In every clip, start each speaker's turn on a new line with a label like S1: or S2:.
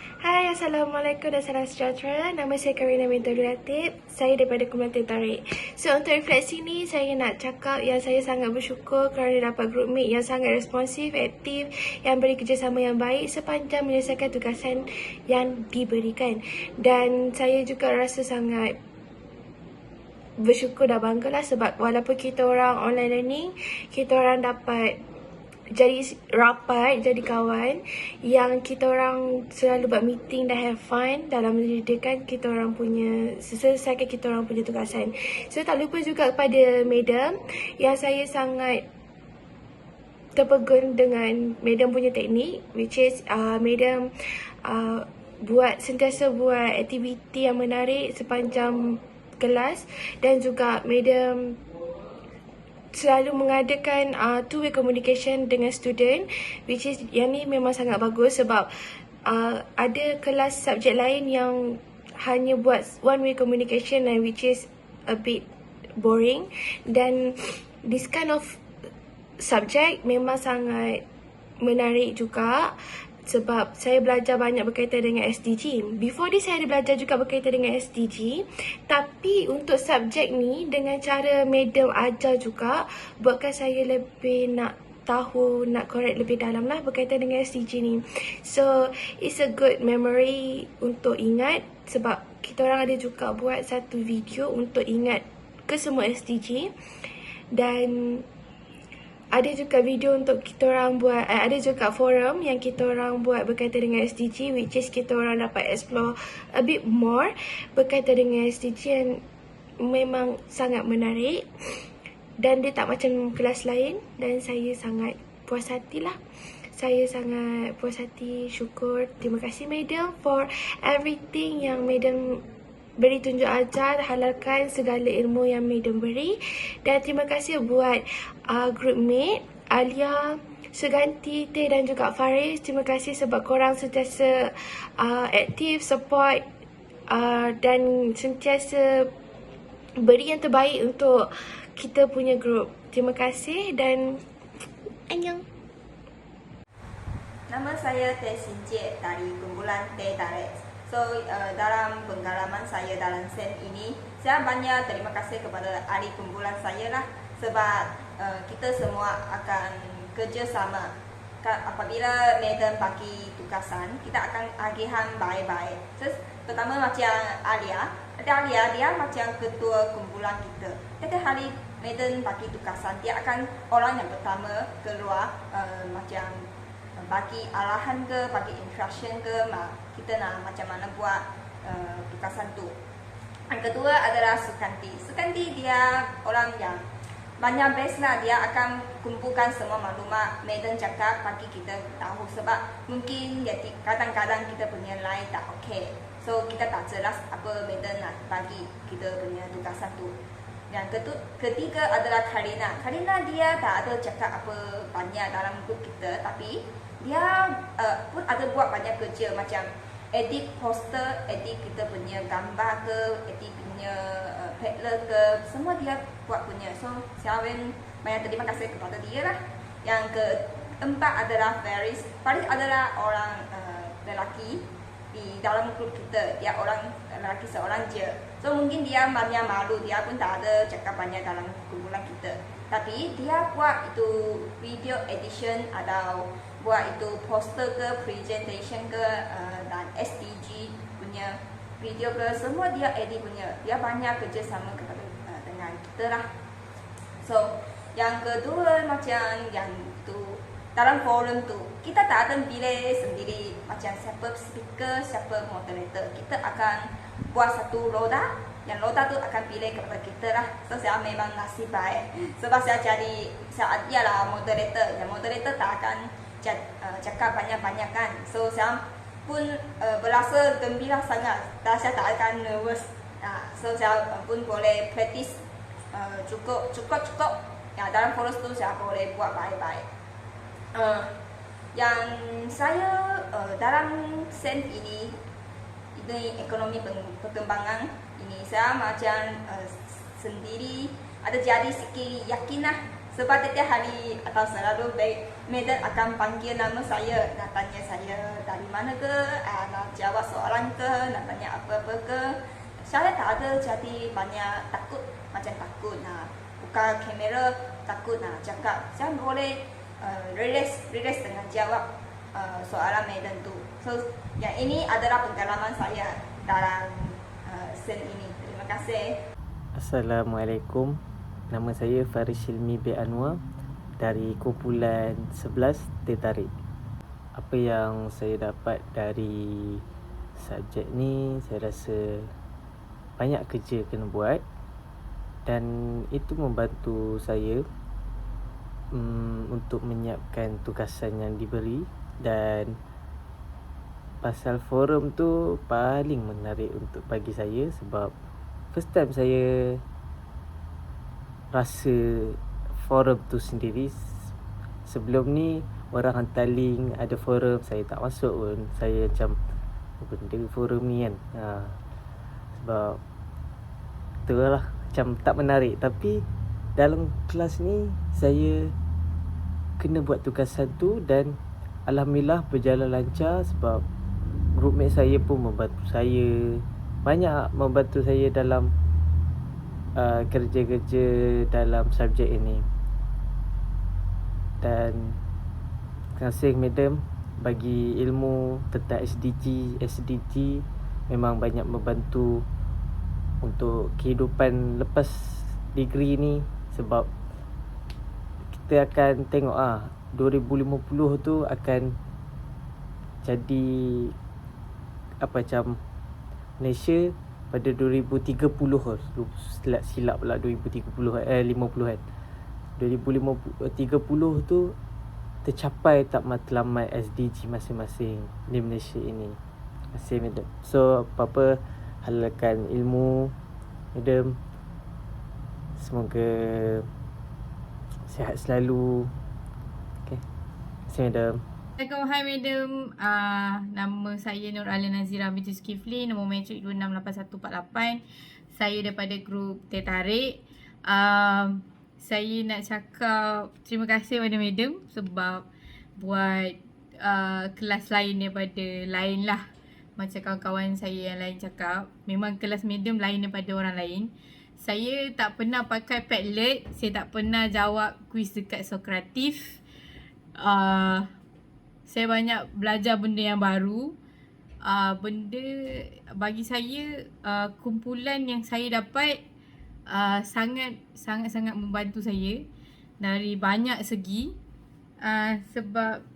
S1: Hai, Assalamualaikum dan salam sejahtera. Nama saya Karina binti Latif. Saya daripada Komuniti Tarik. So, untuk refleksi ni, saya nak cakap yang saya sangat bersyukur kerana dapat groupmate yang sangat responsif, aktif, yang beri kerjasama yang baik sepanjang menyelesaikan tugasan yang diberikan. Dan saya juga rasa sangat bersyukur dan banggalah sebab walaupun kita orang online learning, kita orang dapat jadi rapat, jadi kawan yang kita orang selalu buat meeting dan have fun dalam menyediakan kita orang punya, selesaikan kita orang punya tugasan. So, tak lupa juga kepada madam yang saya sangat terpegun dengan madam punya teknik, which is madam sentiasa buat aktiviti yang menarik sepanjang kelas, dan juga madam selalu mengadakan two-way communication dengan student, which is yang ni memang sangat bagus sebab ada kelas subjek lain yang hanya buat one-way communication, and which is a bit boring. Dan this kind of subjek memang sangat menarik juga sebab saya belajar banyak berkaitan dengan SDG. Before this saya ada belajar juga berkaitan dengan SDG, tapi untuk subjek ni dengan cara madam ajar juga buatkan saya lebih nak tahu, nak korek lebih dalam lah berkaitan dengan SDG ni. So, it's a good memory untuk ingat sebab kita orang ada juga buat satu video untuk ingat ke semua SDG, dan ada juga video untuk kita orang buat, ada juga forum yang kita orang buat berkaitan dengan SDG, which is kita orang dapat explore a bit more berkaitan dengan SDG, yang memang sangat menarik dan dia tak macam kelas lain, dan saya sangat puas hati lah. Saya sangat puas hati, syukur. Terima kasih madam for everything yang madam beri tunjuk ajar, halalkan segala ilmu yang madam beri. Dan terima kasih buat groupmate Alia, Suganti, Teh dan juga Faris. Terima kasih sebab korang sentiasa aktif, support dan sentiasa beri yang terbaik untuk kita punya group. Terima kasih dan annyeong.
S2: Nama saya Teh Sinjie dari kumpulan Teh Tarik. So, dalam pengalaman saya dalam SEN ini, saya banyak terima kasih kepada ahli kumpulan saya lah sebab kita semua akan kerjasama. Apabila madam bagi tugasan, kita akan agihan baik-baik. Pertama macam Alia, dia macam ketua kumpulan kita. Setiap hari madam bagi tugasan, dia akan orang yang pertama keluar macam bagi arahan ke, bagi instruction ke, kita nak macam mana buat tugasan tu. Yang kedua adalah Sukanti. Sukanti dia orang yang banyak best lah, dia akan kumpulkan semua maklumat madam cakap bagi kita tahu sebab mungkin kadang-kadang kita punya line tak okey. So kita tak jelas apa madam nak bagi kita punya tugasan tu. Yang ketiga adalah Karina. Karina dia tak ada cakap apa banyak dalam grup kita, tapi dia pun ada buat banyak kerja macam edit poster, edit kita punya gambar ke, edit punya padlet ke, semua dia buat punya. So, saya banyak terima kasih kepada dia lah. Yang keempat adalah Faris. Faris adalah orang lelaki di dalam grup kita. Dia orang lelaki seorang je. So, mungkin dia banyak malu, dia pun tak ada cakap banyak dalam kumpulan kita. Tapi dia buat itu video edition atau buat itu poster ke, presentation ke, dan SDG punya video ke, semua dia edit punya. Dia banyak kerjasama dengan kita lah. So, yang kedua macam yang tu dalam forum tu, kita tak akan pilih sendiri macam siapa speaker, siapa moderator. Kita akan buat satu roda, yang roda tu akan pilih kepada kita lah. So, saya memang nasib baik sebab saya ialah moderator. Yang moderator tak akan cakap banyak-banyak kan. So, saya pun berasa gembira sangat dan saya tak akan nervous. So, saya pun boleh practice cukup ya, dalam forum tu saya boleh buat baik-baik. Yang saya dalam SEN ini ekonomi perkembangan ini, saya macam sendiri ada jadi sikit yakin lah sebab setiap hari atau selalu baik madam akan panggil nama saya, nak tanya saya dari mana ke, nak jawab soalan ke, nak tanya apa-apa ke. Saya tak ada jadi banyak takut, macam takut nak buka kamera, takut nak cakap. Saya boleh relax dengan jawab soalan madam tu. So yang ini adalah pengalaman saya dalam sen ini. Terima kasih.
S3: Assalamualaikum. Nama saya Faris Hilmi bin Anwar dari kumpulan 11 Teh Tarik. Apa yang saya dapat dari subjek ni, saya rasa banyak kerja kena buat dan itu membantu saya untuk menyiapkan tugasan yang diberi. Dan pasal forum tu paling menarik untuk bagi saya sebab first time saya rasa forum tu sendiri. Sebelum ni orang hantar link ada forum, saya tak masuk pun. Saya macam benda forum ni kan, sebab tu lah macam tak menarik. Tapi dalam kelas ni saya kena buat tugasan tu dan alhamdulillah berjalan lancar sebab groupmate saya pun membantu saya, banyak membantu saya dalam kerja-kerja dalam subjek ini. Dan terima kasih madam bagi ilmu tentang SDG memang banyak membantu untuk kehidupan lepas degree ni. Sebab kita akan tengok 2050 tu akan jadi macam Malaysia pada 2030 silap pula 2030 50-an. 2030 tu tercapai tak matlamat SDG masing-masing di Malaysia ini. Terima kasih madam. So apa-apa halalkan ilmu madam. Semoga sihat selalu. Okay. Terima kasih madam.
S4: Assalamualaikum, hai madam. Nama saya Nur Alia Nazira binti Zulkifli, nombor matrik 268148. Saya daripada grup Teh Tarik. Saya nak cakap terima kasih pada madam sebab buat kelas lain daripada lain lah. Macam kawan-kawan saya yang lain cakap, memang kelas madam lain daripada orang lain. Saya tak pernah pakai Padlet, saya tak pernah jawab kuis dekat Sokratif. Saya banyak belajar benda yang baru. Benda bagi saya, kumpulan yang saya dapat sangat-sangat membantu saya dari banyak segi. Sebab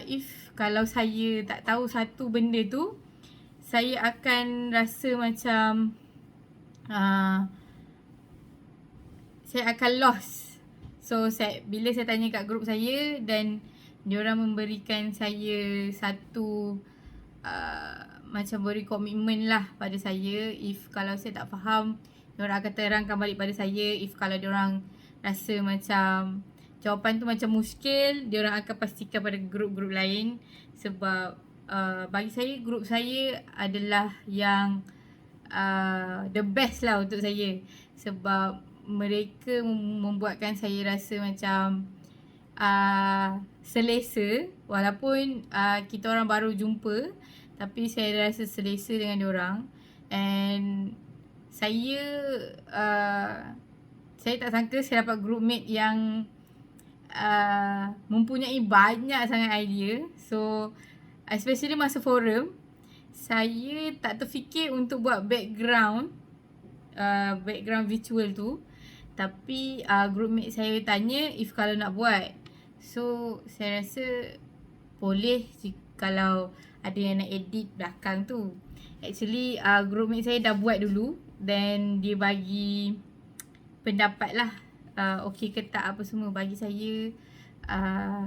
S4: if kalau saya tak tahu satu benda tu, saya akan rasa macam saya akan lost. So bila saya tanya kat grup saya dan diorang memberikan saya satu macam beri komitmen lah pada saya. If kalau saya tak faham, diorang akan terangkan balik pada saya. If kalau diorang rasa macam jawapan tu macam muskil, diorang akan pastikan pada grup-grup lain. Sebab bagi saya, grup saya adalah yang the best lah untuk saya. Sebab mereka membuatkan saya rasa macam selesa. Walaupun kita orang baru jumpa, tapi saya rasa selesa dengan diorang. And saya tak sangka saya dapat groupmate yang mempunyai banyak sangat idea. So especially masa forum, saya tak terfikir untuk buat background virtual tu. Tapi groupmate saya tanya if kalau nak buat. So saya rasa boleh kalau ada yang nak edit belakang tu. Actually groupmate saya dah buat dulu, then dia bagi pendapat lah, okey ke tak apa semua. Bagi saya,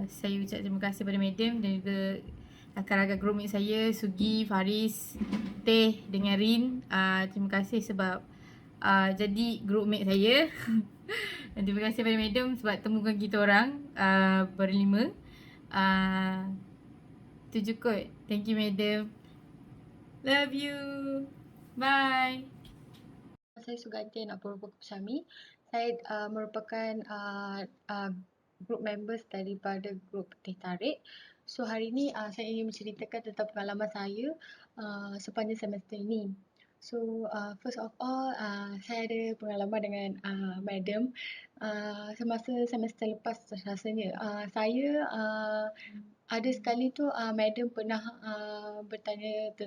S4: saya ucap terima kasih pada madam dan juga rakan-rakan groupmate saya, Sugi, Faris, Teh dengan Rin. Terima kasih sebab jadi groupmate saya. Dan terima kasih pada madam sebab temukan kita orang berlima. Itu cukup. Thank you madam. Love you. Bye.
S5: Saya Sugati Nak Purba Kusami. Saya merupakan group members daripada group Teh Tarik. So hari ni saya ingin menceritakan tentang pengalaman saya sepanjang semester ini. So first of all, saya ada pengalaman dengan madam semasa semester lepas rasanya. Saya ada sekali tu madam pernah bertanya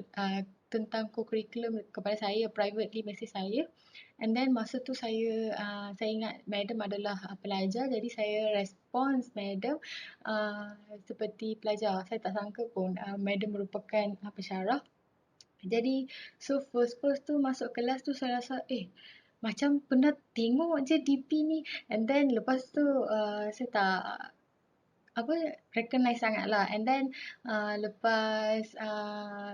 S5: tentang co-curriculum kepada saya, privately message saya. And then masa tu saya ingat madam adalah pelajar, jadi saya respons madam seperti pelajar. Saya tak sangka pun madam merupakan pensyarah. Jadi so first tu masuk kelas tu saya rasa macam pernah tengok je DP ni. And then lepas tu saya tak recognize sangat lah. And then lepas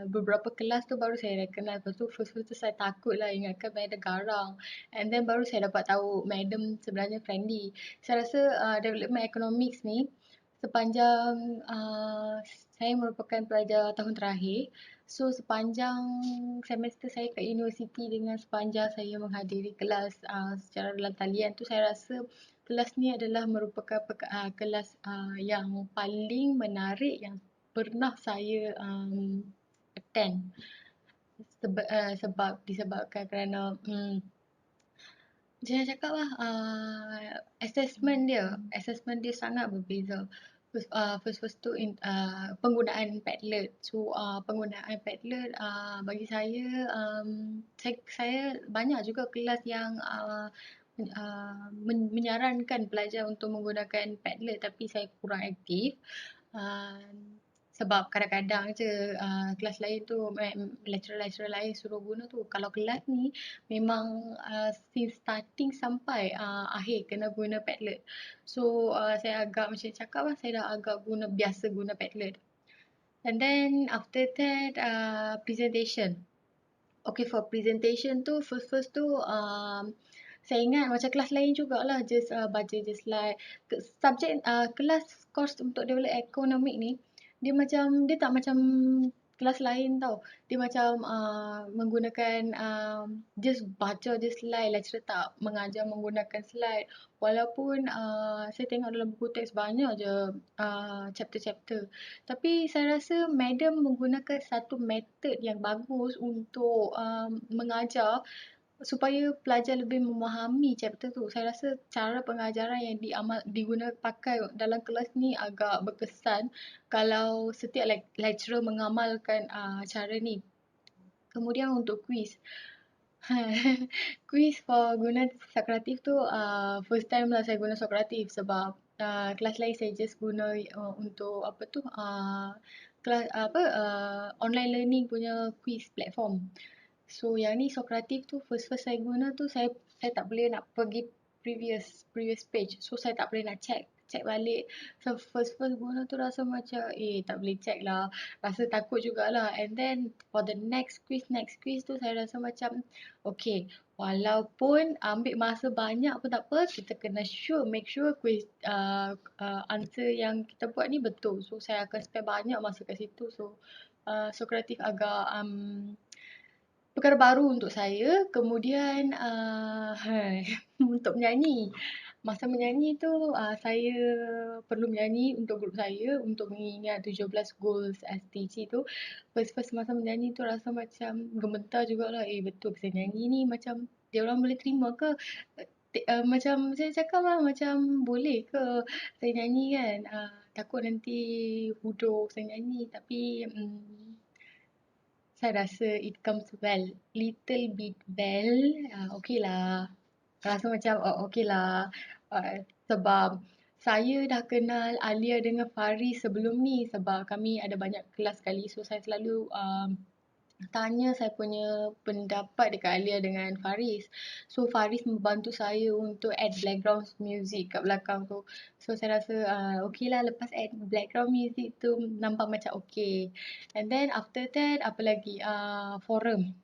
S5: beberapa kelas tu baru saya recognize. Lepas tu first tu saya takut lah, ingatkan madam garang. And then baru saya dapat tahu madam sebenarnya friendly. Saya rasa development economics ni sepanjang saya merupakan pelajar tahun terakhir. So sepanjang semester saya kat universiti dengan sepanjang saya menghadiri kelas secara dalam talian tu, saya rasa kelas ni adalah merupakan kelas yang paling menarik yang pernah saya attend. Sebab disebabkan kerana macam saya cakap lah, assessment dia sangat berbeza. First tu penggunaan Padlet. So penggunaan Padlet bagi saya, saya banyak juga kelas yang menyarankan pelajar untuk menggunakan Padlet, tapi saya kurang aktif. Sebab kadang-kadang je kelas lain tu, lecturer lain suruh guna tu. Kalau kelas ni memang since starting sampai akhir kena guna Padlet. So saya agak macam cakap lah, saya dah agak biasa guna Padlet. And then after that presentation. Okay, for presentation tu first tu saya ingat macam kelas lain jugalah, just baca je slide. Subjek kelas course untuk develop ekonomik ni, dia tak macam kelas lain tau. Dia macam menggunakan just baca je slide, lecturer tak mengajar menggunakan slide. Walaupun saya tengok dalam buku teks banyak je chapter-chapter. Tapi saya rasa madam menggunakan satu metod yang bagus untuk mengajar supaya pelajar lebih memahami chapter tu. Saya rasa cara pengajaran yang pakai dalam kelas ni agak berkesan kalau setiap lecturer mengamalkan cara ni. Kemudian untuk quiz. Quiz for guna Sokratif tu first time lah saya guna Sokratif, sebab kelas lain saya just guna untuk kelas online learning punya quiz platform. So yang ni Sokratif tu first saya guna tu, saya tak boleh nak pergi previous page. So saya tak boleh nak check balik. So first guna tu rasa macam tak boleh check lah. Rasa takut jugalah. And then for the next quiz tu saya rasa macam okay, walaupun ambil masa banyak pun tak apa, kita kena make sure quiz answer yang kita buat ni betul. So saya akan spend banyak masa kat situ. So Sokratif agak perkara baru untuk saya. Kemudian untuk menyanyi. Masa menyanyi tu saya perlu menyanyi untuk grup saya untuk mengingat 17 goals SDG tu. First masa menyanyi tu rasa macam gemetar jugalah. Betul saya nyanyi ni, macam dia orang boleh terima ke? Macam saya cakap lah, macam boleh ke saya nyanyi kan? Takut nanti hudur saya nyanyi, tapi saya rasa it comes well. Little bit well. Okay lah. Rasa macam okay lah. Sebab saya dah kenal Alia dengan Faris sebelum ni. Sebab kami ada banyak kelas sekali. So saya selalu tanya saya punya pendapat dekat Alia dengan Faris. So Faris membantu saya untuk add background music kat belakang tu. So saya rasa okay lah, lepas add background music tu nampak macam okay. And then after that apa lagi, forum.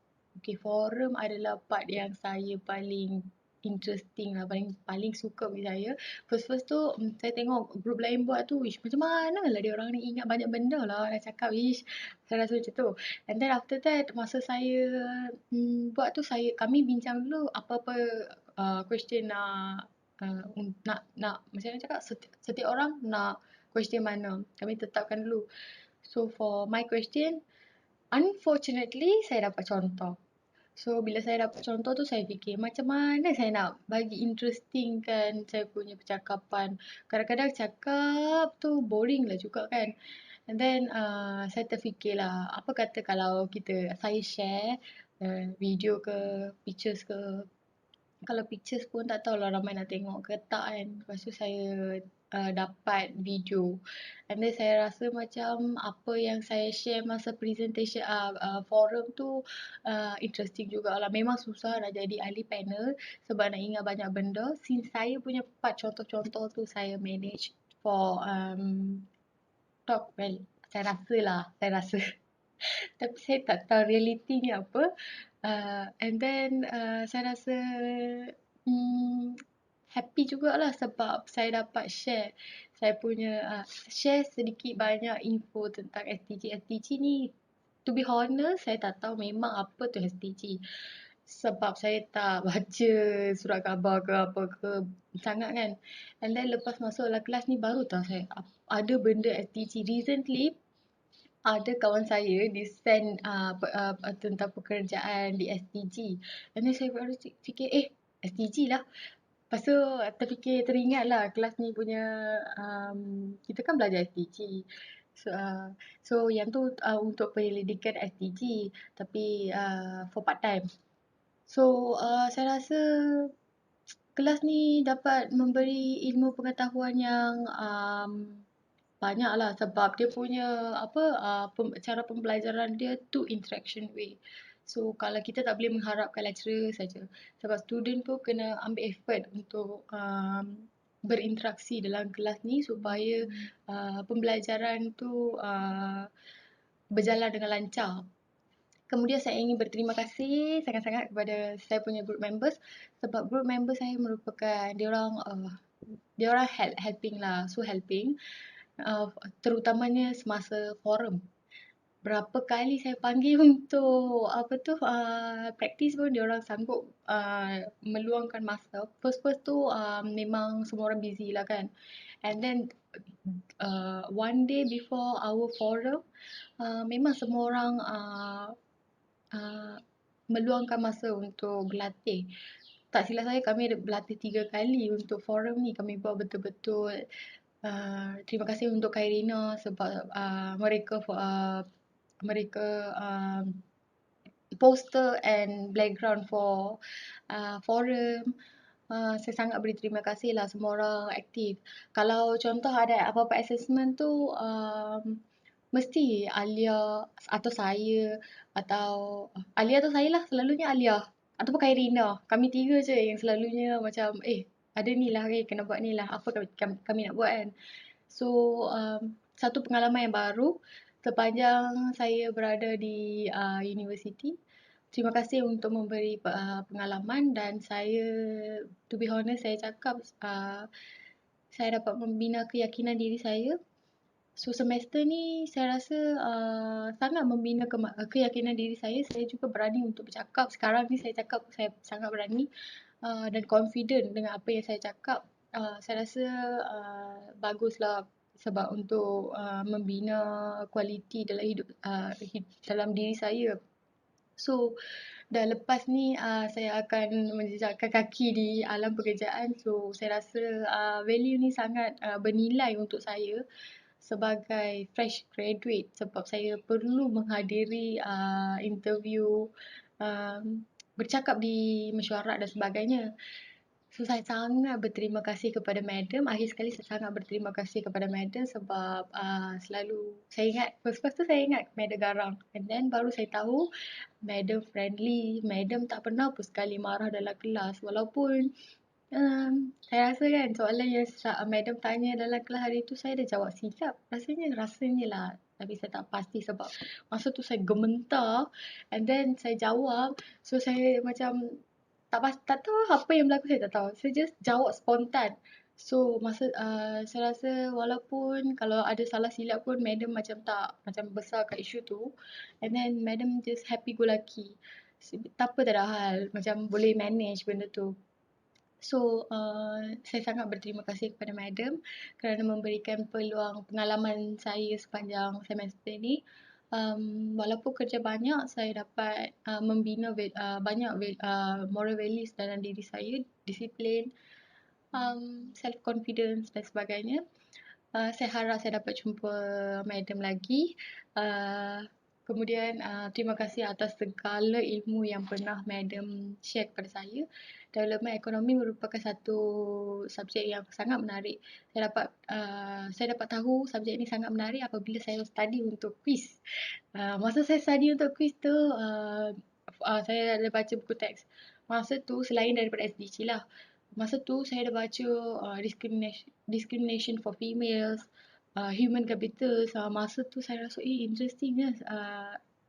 S5: Okay, forum adalah part yang saya paling interesting lah, paling suka bagi saya. First tu saya tengok group lain buat tu, macam mana lah dia orang ni ingat banyak benda lah nak cakap, saya rasa macam tu. And then after that masa saya buat tu, kami bincang dulu apa-apa question macam mana cakap, setiap orang nak question mana, kami tetapkan dulu. So for my question, unfortunately saya dapat contoh. So bila saya dapat contoh tu saya fikir macam mana saya nak bagi interesting kan saya punya percakapan. Kadang-kadang cakap tu boring lah juga kan. And then saya terfikirlah apa kata kalau saya share video ke pictures ke. Kalau pictures pun tak tahulah ramai nak tengok ke tak kan. Lepas tu saya dapat video. And then saya rasa macam apa yang saya share masa presentation forum tu interesting jugalah. Memang susah nak jadi ahli panel sebab nak ingat banyak benda. Since saya punya part contoh-contoh tu saya manage for talk, well saya rasa lah, saya rasa. Tapi saya tak tahu realitinya apa. And then saya rasa happy jugalah sebab saya dapat share saya punya share sedikit banyak info tentang STG. STG ni to be honest saya tak tahu memang apa tu STG sebab saya tak baca surat khabar ke apa ke sangat kan. And then lepas masuk dalam kelas ni baru tahu saya ada benda STG. Recently ada kawan saya dia send tentang pekerjaan di STG. And then saya baru fikir STG lah. Lepas tu teringat lah kelas ni punya kita kan belajar STG. So yang tu untuk penyelidikan STG tapi for part time. So saya rasa kelas ni dapat memberi ilmu pengetahuan yang banyak lah sebab dia punya cara pembelajaran dia tu interaction way. So kalau kita tak boleh mengharapkan lecturer saja sebab student pun kena ambil effort untuk berinteraksi dalam kelas ni supaya pembelajaran tu berjalan dengan lancar. Kemudian saya ingin berterima kasih sangat-sangat kepada saya punya group members sebab group members saya merupakan dia orang helping lah, so helping. Terutamanya semasa forum. Berapa kali saya panggil untuk practice pun dia orang sanggup meluangkan masa. First tu memang semua orang busy lah kan. And then one day before our forum memang semua orang meluangkan masa untuk berlatih. Tak silap saya kami ada berlatih 3 kali untuk forum ni. Kami buat betul-betul. Terima kasih untuk Khairina sebab mereka poster and background for forum. Saya sangat beri terima kasih lah semua orang aktif. Kalau contoh ada apa-apa assessment tu mesti Alia atau saya atau Alia atau saya lah, selalunya Alia ataupun Khairina. Kami 3 je yang selalunya macam ada ni lah, kena buat ni lah, apa kami nak buat kan. So satu pengalaman yang baru sepanjang saya berada di universiti. Terima kasih untuk memberi pengalaman dan saya, to be honest, saya cakap saya dapat membina keyakinan diri saya. So semester ni saya rasa sangat membina keyakinan diri saya. Saya juga berani untuk bercakap. Sekarang ni saya cakap saya sangat berani dan confident dengan apa yang saya cakap. Saya rasa baguslah sebab untuk membina kualiti dalam hidup dalam diri saya. So dah lepas ni saya akan menjejakkan kaki di alam pekerjaan. So saya rasa value ni sangat bernilai untuk saya sebagai fresh graduate sebab saya perlu menghadiri interview, bercakap di mesyuarat dan sebagainya. So saya sangat berterima kasih kepada madam. Akhir sekali saya sangat berterima kasih kepada madam sebab selalu saya ingat first tu saya ingat madam garang, and then baru saya tahu madam friendly, madam tak pernah pun sekali marah dalam kelas walaupun saya rasa kan soalan yang madam tanya dalam kelas hari tu saya dah jawab silap. Rasanya lah. Tapi saya tak pasti sebab masa tu saya gementar and then saya jawab. So saya macam tak tahu apa yang berlaku, saya tak tahu. Saya just jawab spontan. So saya rasa walaupun kalau ada salah silap pun madam macam tak macam besarkan isu tu. And then madam just happy go lucky. Tak apa, tak ada hal. Macam boleh manage benda tu. So, saya sangat berterima kasih kepada Madam kerana memberikan peluang pengalaman saya sepanjang semester ni. Walaupun kerja banyak, saya dapat membina banyak moral values dalam diri saya, disiplin, self confidence dan sebagainya. Saya harap saya dapat jumpa Madam lagi. Kemudian terima kasih atas segala ilmu yang pernah Madam share kepada saya. Development ekonomi merupakan satu subjek yang sangat menarik. Saya dapat tahu subjek ini sangat menarik apabila saya study untuk quiz. Masa saya study untuk quiz tu, saya ada baca buku teks. Masa tu selain daripada SDG lah. Masa tu saya ada baca discrimination for females, human capital. Masa tu saya rasa interesting lah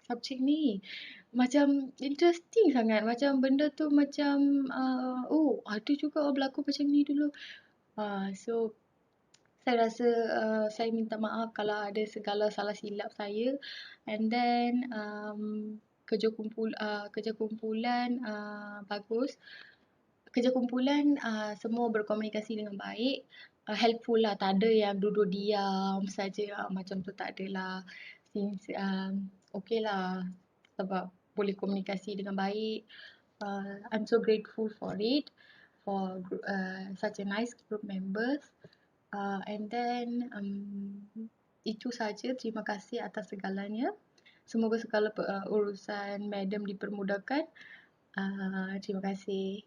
S5: subjek ni. Macam interesting sangat. Macam benda tu macam oh ada juga orang berlaku macam ni dulu. So saya rasa saya minta maaf kalau ada segala salah silap saya. And then kerja kumpulan bagus. Kerja kumpulan semua berkomunikasi dengan baik. Helpful lah, tak ada yang duduk diam saja macam tu, tak adalah. Since okay lah sebab boleh komunikasi dengan baik. I'm so grateful for it, for such a nice group members. And then itu saja. Terima kasih atas segalanya. Semoga segala urusan Madam dipermudahkan. Terima kasih.